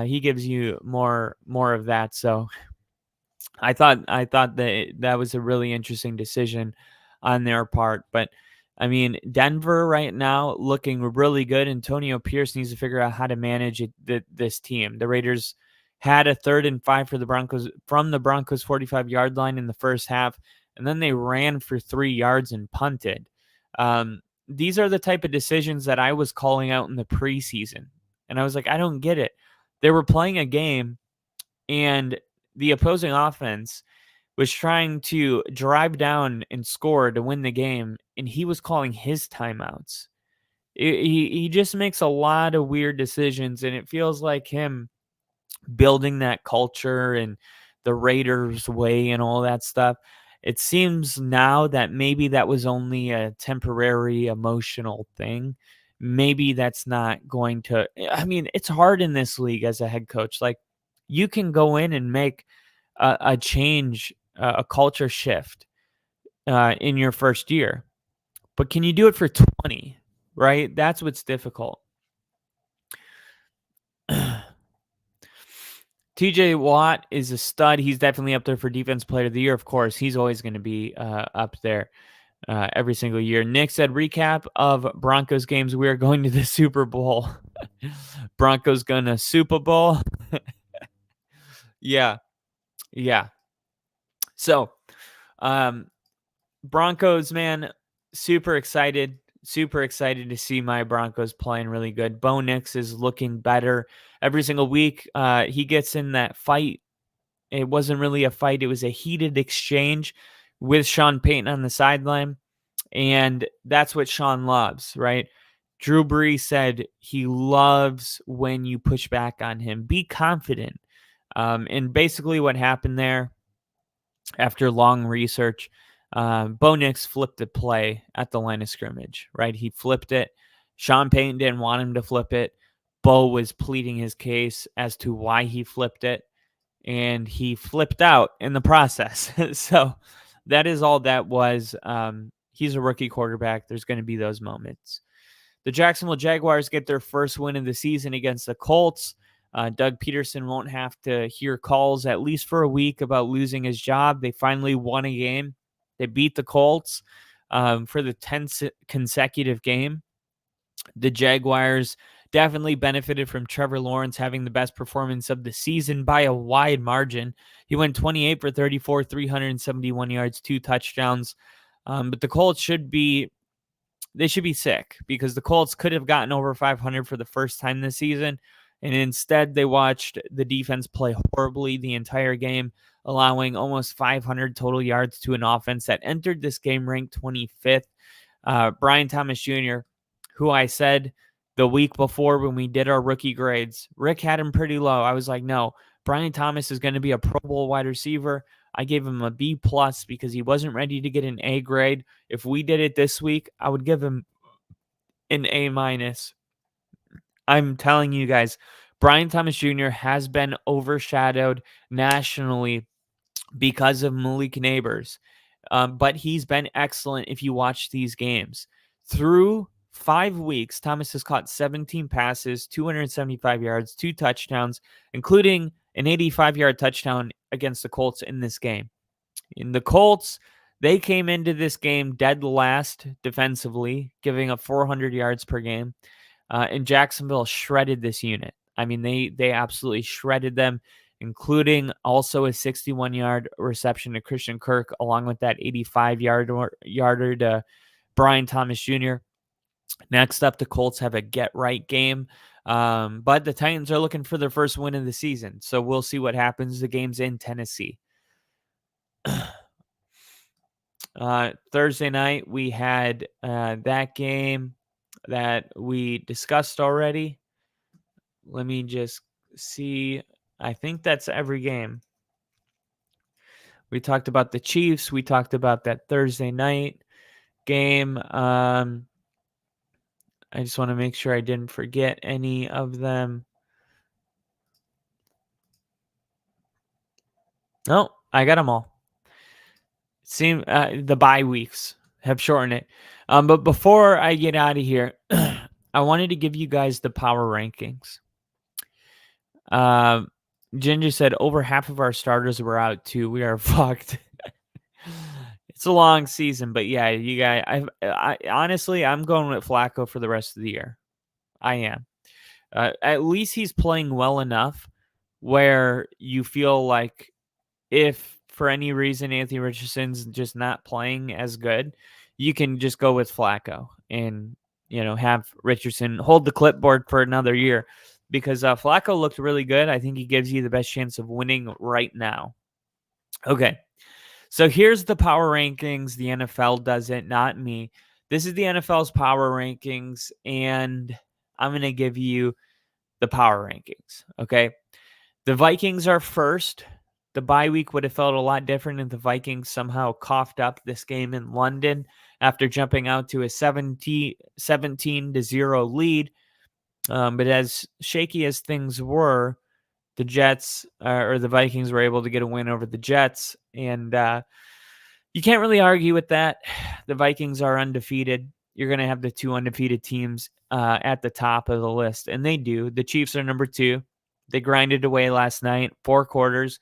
He gives you more of that. So I thought that was a really interesting decision on their part. But I mean, Denver right now looking really good. Antonio Pierce needs to figure out how to manage this team. The Raiders had a 3rd and 5 for the Broncos from the Broncos 45-yard line in the first half, and then they ran for 3 yards and punted. These are the type of decisions that I was calling out in the preseason. And I was like, I don't get it. They were playing a game, and the opposing offense was trying to drive down and score to win the game, and he was calling his timeouts. He just makes a lot of weird decisions, and it feels like him building that culture and the Raiders way and all that stuff. It seems now that maybe that was only a temporary emotional thing. Maybe that's not going to, I mean, it's hard in this league as a head coach. Like, you can go in and make a change, a culture shift in your first year, but can you do it for 20, right? That's what's difficult. TJ Watt is a stud. He's definitely up there for Defense Player of the Year. Of course, he's always going to be up there every single year. Nick said, recap of Broncos games. We are going to the Super Bowl. Broncos going to Super Bowl. Yeah. So, Broncos, man, super excited to see my Broncos playing really good. Bo Nix is looking better every single week. He gets in that fight. It wasn't really a fight. It was a heated exchange with Sean Payton on the sideline. And that's what Sean loves, right? Drew Brees said he loves when you push back on him. Be confident. And basically what happened there, after long research, Bo Nix flipped the play at the line of scrimmage, right? He flipped it. Sean Payton didn't want him to flip it. Bo was pleading his case as to why he flipped it, and he flipped out in the process. So that is all that was. He's a rookie quarterback. There's going to be those moments. The Jacksonville Jaguars get their first win of the season against the Colts. Doug Peterson won't have to hear calls, at least for a week, about losing his job. They finally won a game. They beat the Colts for the 10th consecutive game. The Jaguars definitely benefited from Trevor Lawrence having the best performance of the season by a wide margin. He went 28 for 34, 371 yards, 2 touchdowns. But the Colts should be sick, because the Colts could have gotten over 500 for the first time this season. And instead, they watched the defense play horribly the entire game, allowing almost 500 total yards to an offense that entered this game ranked 25th. Brian Thomas Jr., who I said the week before when we did our rookie grades, Rick had him pretty low. I was like, no, Brian Thomas is going to be a Pro Bowl wide receiver. I gave him a B+ because he wasn't ready to get an A grade. If we did it this week, I would give him an A-. I'm telling you guys, Brian Thomas Jr. has been overshadowed nationally because of Malik Neighbors. But he's been excellent if you watch these games. Through 5 weeks, Thomas has caught 17 passes, 275 yards, 2 touchdowns, including an 85-yard touchdown against the Colts in this game. In the Colts, they came into this game dead last defensively, giving up 400 yards per game. And Jacksonville shredded this unit. I mean, they absolutely shredded them, including also a 61-yard reception to Christian Kirk, along with that 85-yarder to Brian Thomas Jr. Next up, the Colts have a get-right game. But the Titans are looking for their first win of the season, so we'll see what happens. The game's in Tennessee. Thursday night, we had that game that we discussed already. Let me just see. I think that's every game. We talked about the Chiefs. We talked about that Thursday night game. I just want to make sure I didn't forget any of them. No, I got them all. The bye weeks have shortened it. But before I get out of here, I wanted to give you guys the power rankings. Ginger said over half of our starters were out too. We are fucked. It's a long season, but yeah, you guys. I honestly, I'm going with Flacco for the rest of the year. I am. At least he's playing well enough where you feel like if for any reason Anthony Richardson's just not playing as good, you can just go with Flacco and have Richardson hold the clipboard for another year, because Flacco looked really good. I think he gives you the best chance of winning right now. Okay, so here's the power rankings. The NFL does it, not me. This is the NFL's power rankings, and I'm going to give you the power rankings, okay? The Vikings are first. The bye week would have felt a lot different if the Vikings somehow coughed up this game in London after jumping out to a 17-0 lead. But as shaky as things were, the Jets or the Vikings were able to get a win over the Jets. And you can't really argue with that. The Vikings are undefeated. You're going to have the two undefeated teams at the top of the list. And they do. The Chiefs are number 2. They grinded away last night, 4 quarters,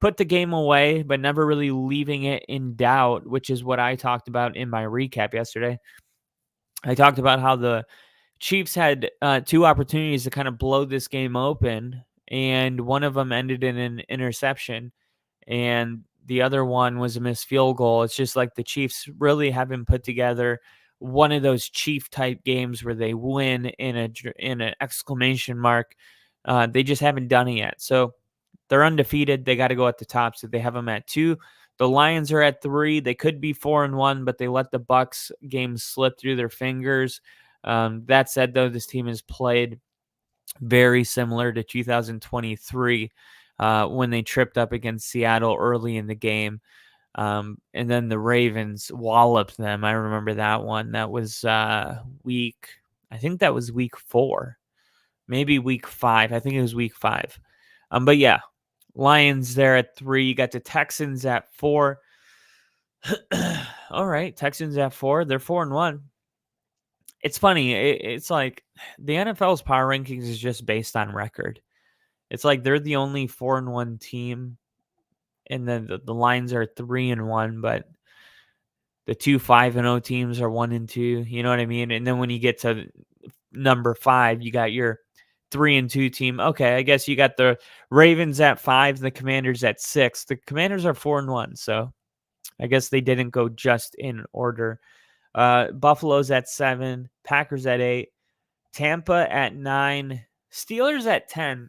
put the game away, but never really leaving it in doubt, which is what I talked about in my recap yesterday. I talked about how the Chiefs had 2 opportunities to kind of blow this game open, and one of them ended in an interception, and the other one was a missed field goal. It's just like the Chiefs really haven't put together one of those Chief-type games where they win in an exclamation mark. They just haven't done it yet. So they're undefeated. They got to go at the top, so they have them at 2. The Lions are at 3. They could be 4-1, but they let the Bucs game slip through their fingers. That said, though, this team has played very similar to 2023 when they tripped up against Seattle early in the game. And then the Ravens walloped them. I remember that one. That was I think that was week 4, maybe week 5. I think it was week 5. But yeah, Lions there at 3. You got the Texans at 4. All right, Texans at 4. They're 4-1. It's funny. It's like the NFL's power rankings is just based on record. It's like they're the only 4-1 team, and then the Lions are 3-1, but the 2 5-0 teams are 1-2. You know what I mean? And then when you get to number 5, you got your 3-2 team. Okay, I guess you got the Ravens at 5, the Commanders at 6. The Commanders are 4-1, so I guess they didn't go just in order. Buffalo's at 7, Packers at 8, Tampa at 9, Steelers at 10.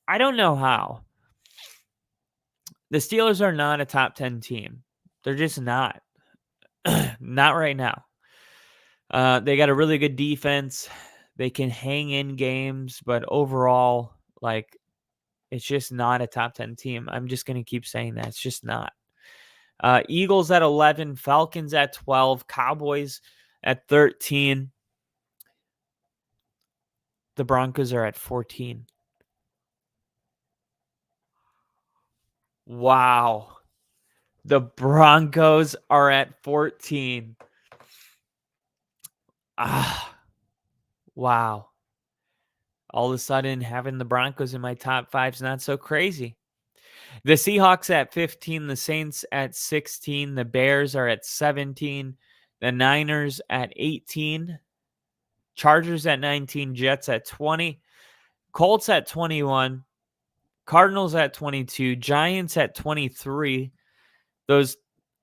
I don't know how. The Steelers are not a top 10 team. They're just not. Not right now. They got a really good defense. They can hang in games, but overall, like, it's just not a top 10 team. I'm just going to keep saying that. It's just not. Eagles at 11, Falcons at 12, Cowboys at 13. The Broncos are at 14. Wow. The Broncos are at 14. Wow. All of a sudden, having the Broncos in my top 5 is not so crazy. The Seahawks at 15, the Saints at 16, the Bears are at 17, the Niners at 18, Chargers at 19, Jets at 20, Colts at 21, Cardinals at 22, Giants at 23. Those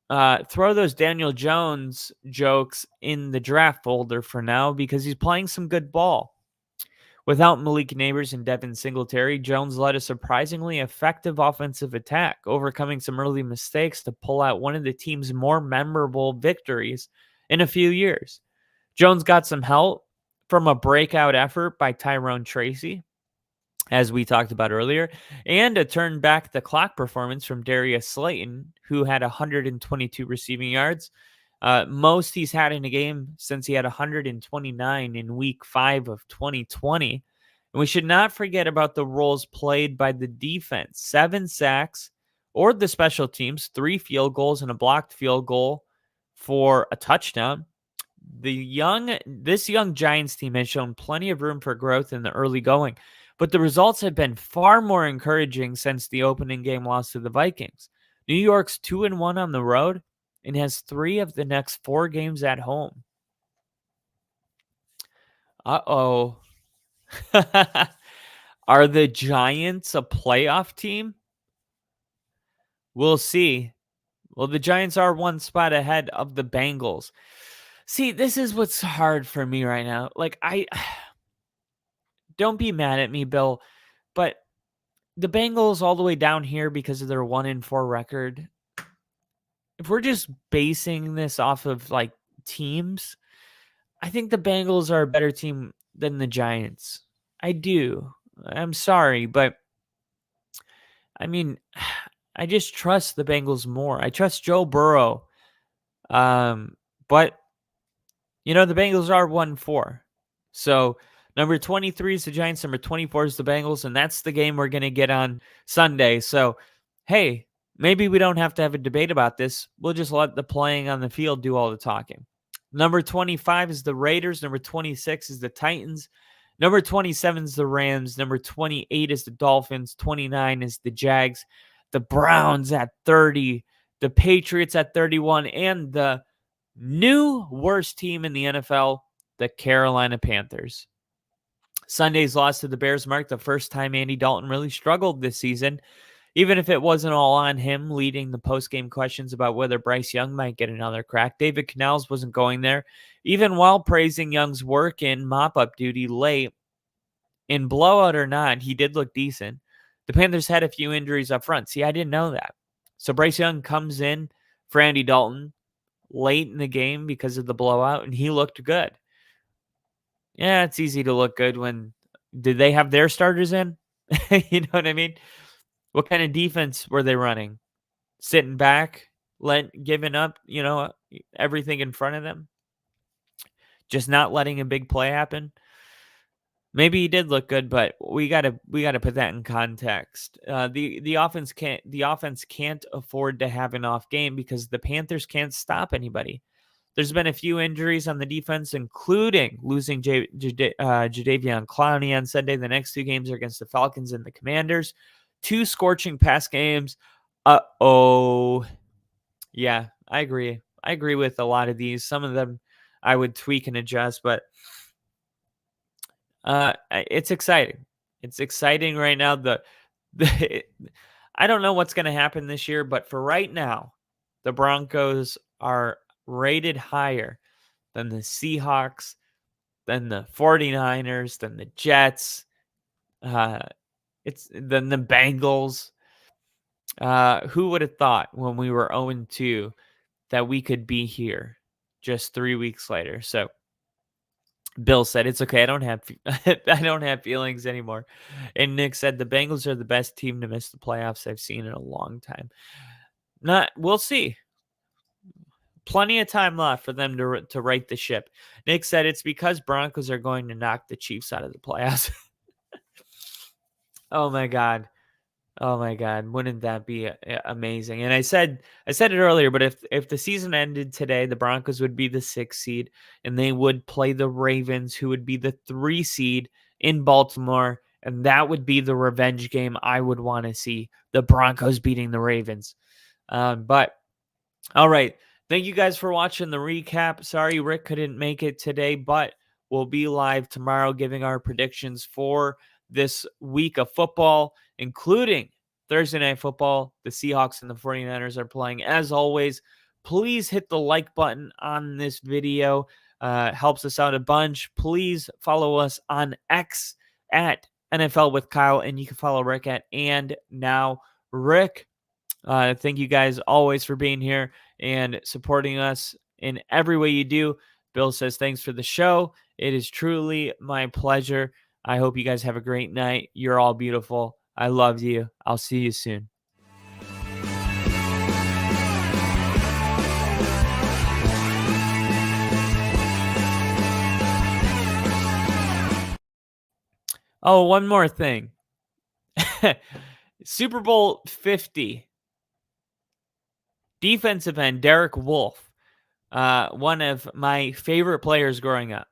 throw those Daniel Jones jokes in the draft folder for now because he's playing some good ball. Without Malik Nabers and Devin Singletary, Jones led a surprisingly effective offensive attack, overcoming some early mistakes to pull out one of the team's more memorable victories in a few years. Jones got some help from a breakout effort by Tyrone Tracy, as we talked about earlier, and a turn back the clock performance from Darius Slayton, who had 122 receiving yards, most he's had in a game since he had 129 in week 5 of 2020. And we should not forget about the roles played by the defense. 7 sacks, or the special teams, 3 field goals and a blocked field goal for a touchdown. This young Giants team has shown plenty of room for growth in the early going, but the results have been far more encouraging since the opening game loss to the Vikings. New York's 2-1 on the road and has 3 of the next 4 games at home. Uh-oh. Are the Giants a playoff team? We'll see. Well, the Giants are 1 spot ahead of the Bengals. See, this is what's hard for me right now. Like, don't be mad at me, Bill, but the Bengals all the way down here because of their 1-4 record. If we're just basing this off of like teams, I think the Bengals are a better team than the Giants. I do. I'm sorry, but I mean, I just trust the Bengals more. I trust Joe Burrow. But the Bengals are 1-4. So number 23 is the Giants, number 24 is the Bengals, and that's the game we're going to get on Sunday. So, hey, maybe we don't have to have a debate about this. We'll just let the playing on the field do all the talking. Number 25 is the Raiders. Number 26 is the Titans. Number 27 is the Rams. Number 28 is the Dolphins. 29 is the Jags. The Browns at 30. The Patriots at 31. And the new worst team in the NFL, the Carolina Panthers. Sunday's loss to the Bears marked the first time Andy Dalton really struggled this season, even if it wasn't all on him leading the post-game questions about whether Bryce Young might get another crack. David Canales wasn't going there, even while praising Young's work in mop-up duty late. In blowout or not, he did look decent. The Panthers had a few injuries up front. See, I didn't know that. So Bryce Young comes in for Andy Dalton late in the game because of the blowout, and he looked good. Yeah, it's easy to look good when did they have their starters in? You know what I mean? What kind of defense were they running? Sitting back, giving up, everything in front of them? Just not letting a big play happen? Maybe he did look good, but we gotta put that in context. The offense can't afford to have an off game because the Panthers can't stop anybody. There's been a few injuries on the defense, including losing Jadeveon Clowney on Sunday. The next two games are against the Falcons and the Commanders. 2 scorching pass games. Yeah, I agree. I agree with a lot of these. Some of them I would tweak and adjust, but it's exciting. It's exciting right now. I don't know what's going to happen this year, but for right now, the Broncos are rated higher than the Seahawks, than the 49ers, than the Jets, than the Bengals. Who would have thought when we were 0-2 that we could be here just 3 weeks later? So Bill said, it's okay. I don't have feelings anymore. And Nick said, the Bengals are the best team to miss the playoffs I've seen in a long time. We'll see. Plenty of time left for them to right the ship. Nick said it's because Broncos are going to knock the Chiefs out of the playoffs. Oh my God. Wouldn't that be amazing? And I said it earlier, but if the season ended today, the Broncos would be the 6th seed and they would play the Ravens, who would be the 3 seed in Baltimore. And that would be the revenge game I would want to see, the Broncos beating the Ravens. But all right. Thank you guys for watching the recap. Sorry, Rick couldn't make it today, but we'll be live tomorrow giving our predictions for this week of football, including Thursday Night Football. The Seahawks and the 49ers are playing. As always, please hit the like button on this video. Helps us out a bunch. Please follow us on X at NFL with Kyle, and you can follow Rick at And Now Rick. Thank you guys always for being here and supporting us in every way you do. Bill says, thanks for the show. It is truly my pleasure. I hope you guys have a great night. You're all beautiful. I love you. I'll see you soon. Oh, one more thing. Super Bowl 50. Defensive end, Derek Wolfe. One of my favorite players growing up.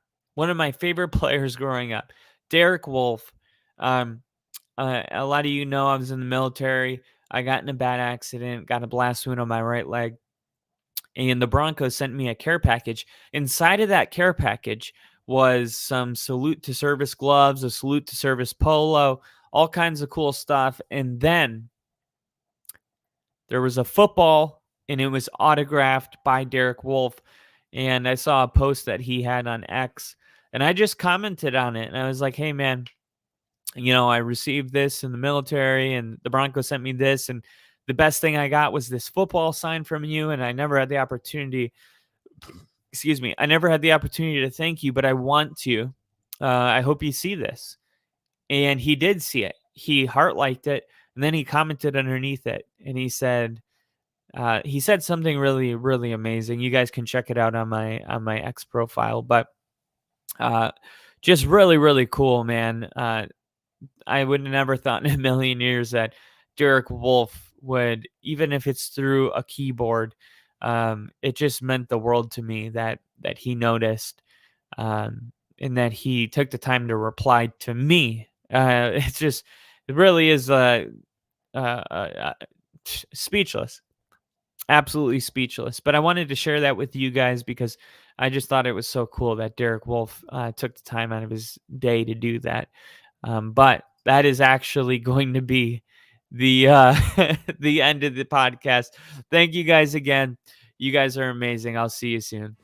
Derek Wolfe. A lot of you know I was in the military. I got in a bad accident, got a blast wound on my right leg. And the Broncos sent me a care package. Inside of that care package was some salute to service gloves, a salute to service polo, all kinds of cool stuff. And then there was a football, and it was autographed by Derek Wolfe. And I saw a post that he had on X, and I just commented on it. And I was like, hey, man, I received this in the military, and the Broncos sent me this, and the best thing I got was this football sign from you, and I never had the opportunity. Excuse me. I never had the opportunity to thank you, but I want to. I hope you see this." And he did see it. He heart liked it, and then he commented underneath it, and he said something really, really amazing. You guys can check it out on my X profile, but just really, really cool, man. I would have never thought in a million years that Derek Wolfe would, even if it's through a keyboard, it just meant the world to me that he noticed, and that he took the time to reply to me. It really is speechless, absolutely speechless. But I wanted to share that with you guys because I just thought it was so cool that Derek Wolfe took the time out of his day to do that. But that is actually going to be the the end of the podcast. Thank you guys again. You guys are amazing. I'll see you soon.